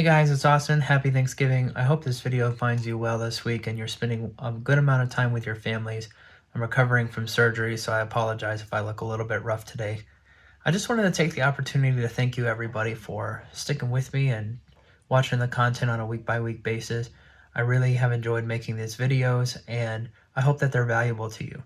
guys, it's Austin. Happy Thanksgiving. I hope this video finds you well this week and you're spending a good amount of time with your families. I'm recovering from surgery, so I apologize if I look a little bit rough today. I just wanted to take the opportunity to thank you everybody for sticking with me and watching the content on a week-by-week basis. I really have enjoyed making these videos and I hope that they're valuable to you.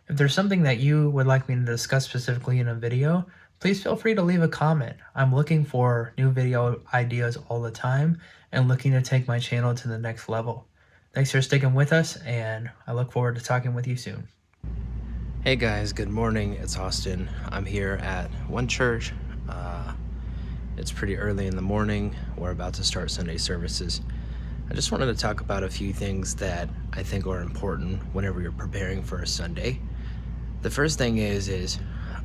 If there's something that you would like me to discuss specifically in a video, please feel free to leave a comment. I'm looking for new video ideas all the time and looking to take my channel to the next level. Thanks for sticking with us, and I look forward to talking with you soon. Hey guys, good morning. It's Austin. I'm here at one church. It's pretty early in the morning. We're about to start Sunday services. I just wanted to talk about a few things that I think are important whenever you're preparing for a Sunday. The first thing is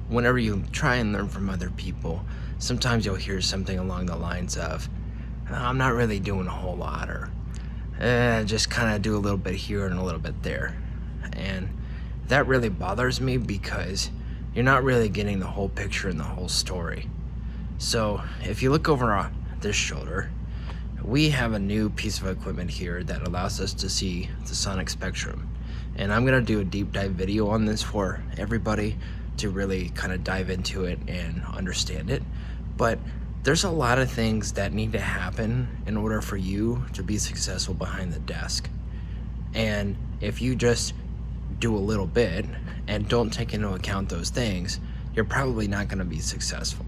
whenever you try and learn from other people, sometimes you'll hear something along the lines of, I'm not really doing a whole lot, or just kind of do a little bit here and a little bit there. And that really bothers me because you're not really getting the whole picture and the whole story. So if you look over on this shoulder, we have a new piece of equipment here that allows us to see the sonic spectrum. And I'm gonna do a deep dive video on this for everybody to really kind of dive into it and understand it. But there's a lot of things that need to happen in order for you to be successful behind the desk. And if you just do a little bit and don't take into account those things, you're probably not gonna be successful.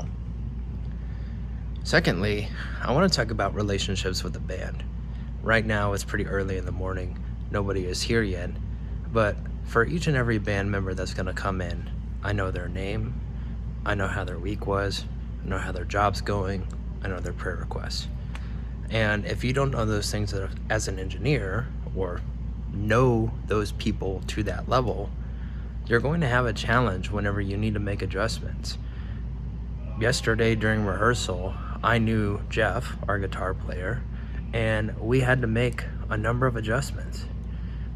Secondly, I want to talk about relationships with the band. Right now, it's pretty early in the morning. Nobody is here yet. But for each and every band member that's going to come in, I know their name, I know how their week was, I know how their job's going, I know their prayer requests. And if you don't know those things as an engineer, or know those people to that level, you're going to have a challenge whenever you need to make adjustments. Yesterday during rehearsal, I knew Jeff, our guitar player, and we had to make a number of adjustments.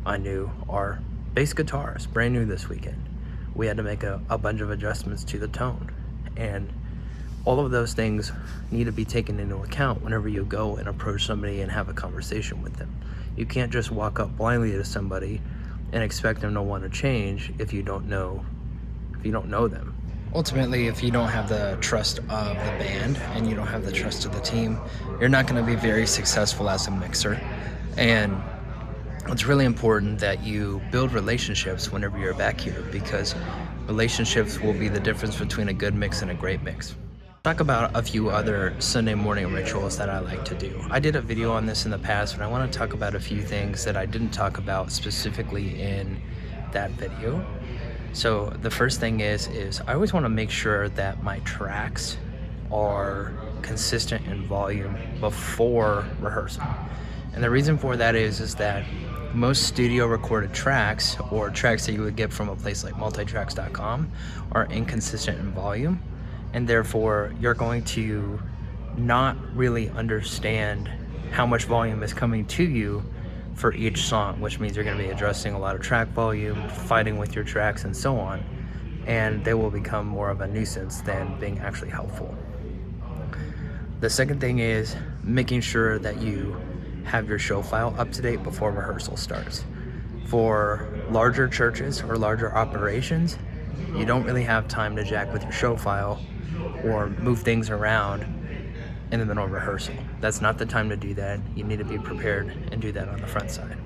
I knew our bass guitarist, brand new this weekend. We had to make a bunch of adjustments to the tone. And all of those things need to be taken into account whenever you go and approach somebody and have a conversation with them. You can't just walk up blindly to somebody and expect them to want to change if you don't know them. Ultimately, if you don't have the trust of the band and you don't have the trust of the team, you're not going to be very successful as a mixer. And it's really important that you build relationships whenever you're back here, because relationships will be the difference between a good mix and a great mix. Talk about a few other Sunday morning rituals that I like to do. I did a video on this in the past, but I want to talk about a few things that I didn't talk about specifically in that video. So the first thing is I always want to make sure that my tracks are consistent in volume before rehearsal. And the reason for that is that most studio recorded tracks, or tracks that you would get from a place like multitracks.com, are inconsistent in volume, and therefore you're going to not really understand how much volume is coming to you for each song, which means you're going to be adjusting a lot of track volume, fighting with your tracks, and so on, and they will become more of a nuisance than being actually helpful. The second thing is making sure that you have your show file up to date before rehearsal starts. For larger churches or larger operations, you don't really have time to jack with your show file or move things around in the middle of rehearsal. That's not the time to do that. You need to be prepared and do that on the front side.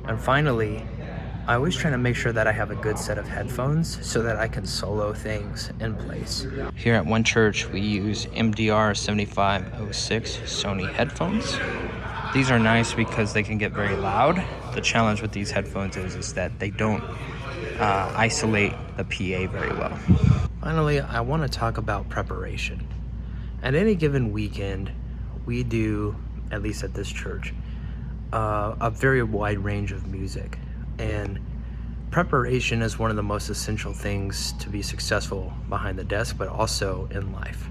And finally, I always try to make sure that I have a good set of headphones so that I can solo things in place. Here at one church, we use MDR 7506 Sony headphones. These are nice because they can get very loud. The challenge with these headphones is that they don't isolate the PA very well. Finally, I want to talk about preparation. At any given weekend, we do, at least at this church, a very wide range of music. And preparation is one of the most essential things to be successful behind the desk, but also in life.